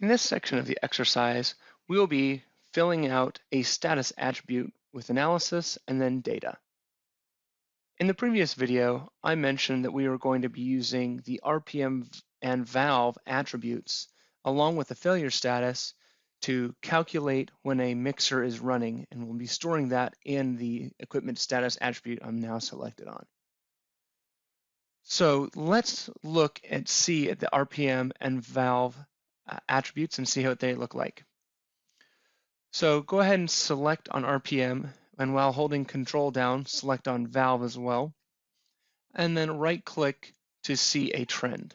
In this section of the exercise, we will be filling out a status attribute with analysis and then data. In the previous video, I mentioned that we were going to be using the RPM and valve attributes along with the failure status to calculate when a mixer is running, and we'll be storing that in the equipment status attribute I'm now selected on. So let's look and see at the RPM and valve attributes and see what they look like. So go ahead and select on RPM, and while holding Control down, select on valve as well, and then right-click to see a trend.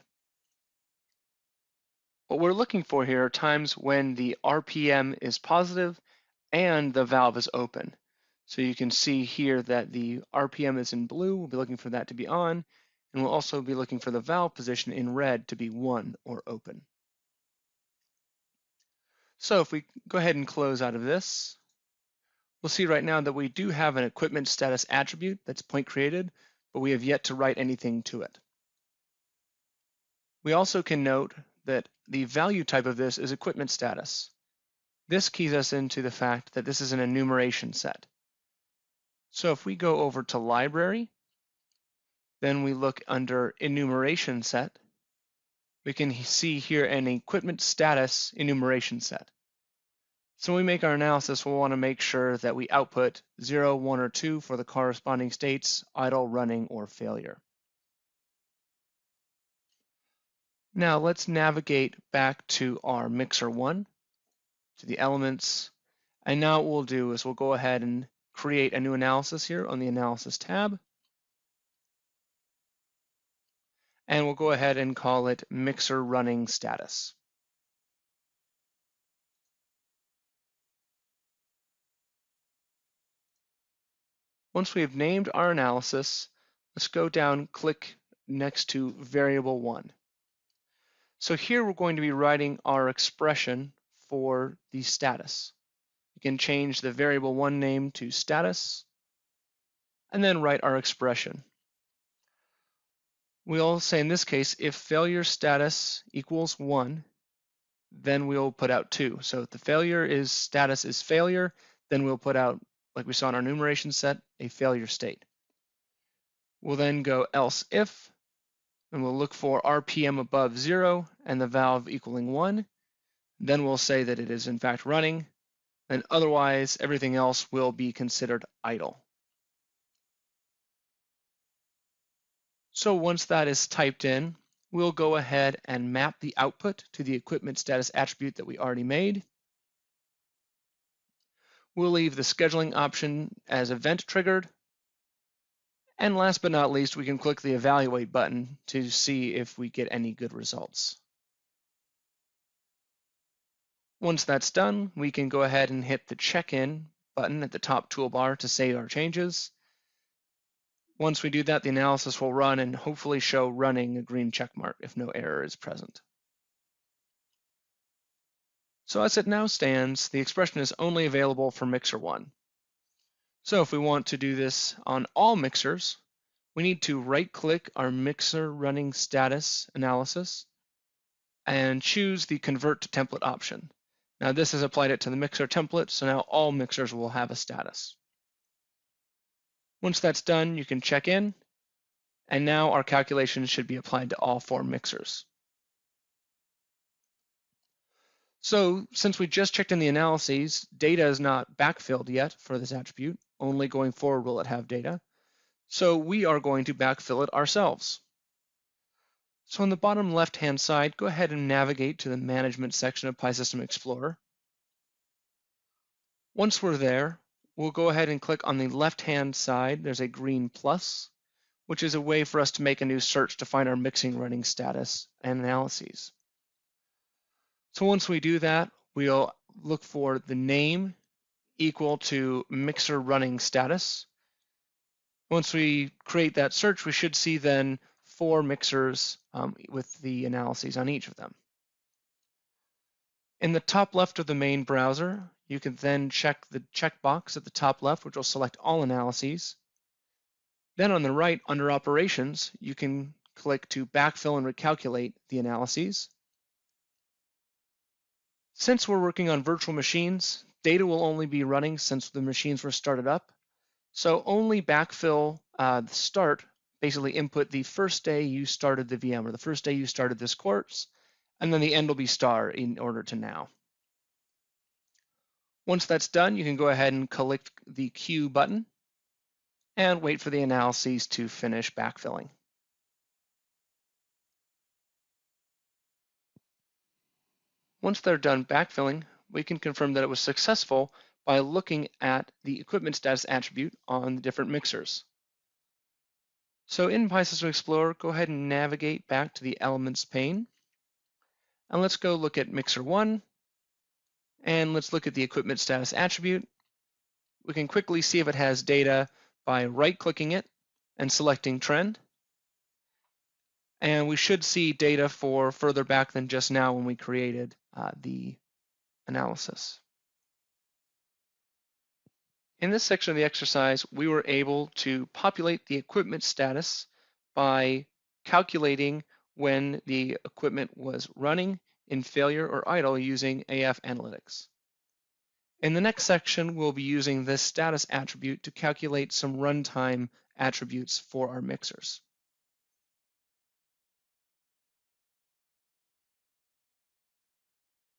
What we're looking for here are times when the RPM is positive and the valve is open. So you can see here that the RPM is in blue. We'll be looking for that to be on, and we'll also be looking for the valve position in red to be 1 or open. So if we go ahead and close out of this, we'll see right now that we do have an equipment status attribute that's point created, but we have yet to write anything to it. We also can note that the value type of this is equipment status. This keys us into the fact that this is an enumeration set. So if we go over to library, then we look under enumeration set, we can see here an equipment status enumeration set. So when we make our analysis, we'll want to make sure that we output 0, 1, or 2 for the corresponding states, idle, running, or failure. Now let's navigate back to our mixer 1, to the elements, and now what we'll do is we'll go ahead and create a new analysis here on the Analysis tab, and we'll go ahead and call it Mixer Running Status. Once we have named our analysis, let's go down, click next to Variable 1. So here we're going to be writing our expression for the status. We can change the variable 1 name to status, and then write our expression. We'll say in this case, if failure status equals 1, then we'll put out 2. So if the failure is status is failure, then we'll put out, like we saw in our enumeration set, a failure state. We'll then go else if, and we'll look for RPM above 0 and the valve equaling 1. Then we'll say that it is in fact running, and otherwise everything else will be considered idle. So once that is typed in, we'll go ahead and map the output to the equipment status attribute that we already made. We'll leave the scheduling option as event triggered. And last but not least, we can click the evaluate button to see if we get any good results. Once that's done, we can go ahead and hit the check-in button at the top toolbar to save our changes. Once we do that, the analysis will run and hopefully show running a green check mark if no error is present. So as it now stands, the expression is only available for mixer 1. So if we want to do this on all mixers, we need to right-click our mixer running status analysis and choose the convert to template option. Now this has applied it to the mixer template, so now all mixers will have a status. Once that's done, you can check in, and now our calculations should be applied to all 4 mixers. So since we just checked in the analyses, data is not backfilled yet for this attribute. Only going forward will it have data. So we are going to backfill it ourselves. So on the bottom left-hand side, go ahead and navigate to the Management section of PySystem Explorer. Once we're there, we'll go ahead and click on the left-hand side. There's a green plus, which is a way for us to make a new search to find our mixing running status and analyses. So once we do that, we'll look for the name equal to mixer running status. Once we create that search, we should see then 4 mixers with the analyses on each of them. In the top left of the main browser, you can then check the checkbox at the top left, which will select all analyses. Then on the right, under Operations, you can click to backfill and recalculate the analyses. Since we're working on virtual machines, data will only be running since the machines were started up. So only backfill the start, basically input the first day you started the VM or the first day you started this course, and then the end will be star in order to now. Once that's done, you can go ahead and click the Q button and wait for the analyses to finish backfilling. Once they're done backfilling, we can confirm that it was successful by looking at the equipment status attribute on the different mixers. So in PySystem Explorer, go ahead and navigate back to the Elements pane. And let's go look at Mixer 1. And let's look at the equipment status attribute. We can quickly see if it has data by right-clicking it and selecting Trend. And we should see data for further back than just now when we created the analysis. In this section of the exercise, we were able to populate the equipment status by calculating when the equipment was running, in failure, or idle using AF Analytics. In the next section, we'll be using this status attribute to calculate some runtime attributes for our mixers.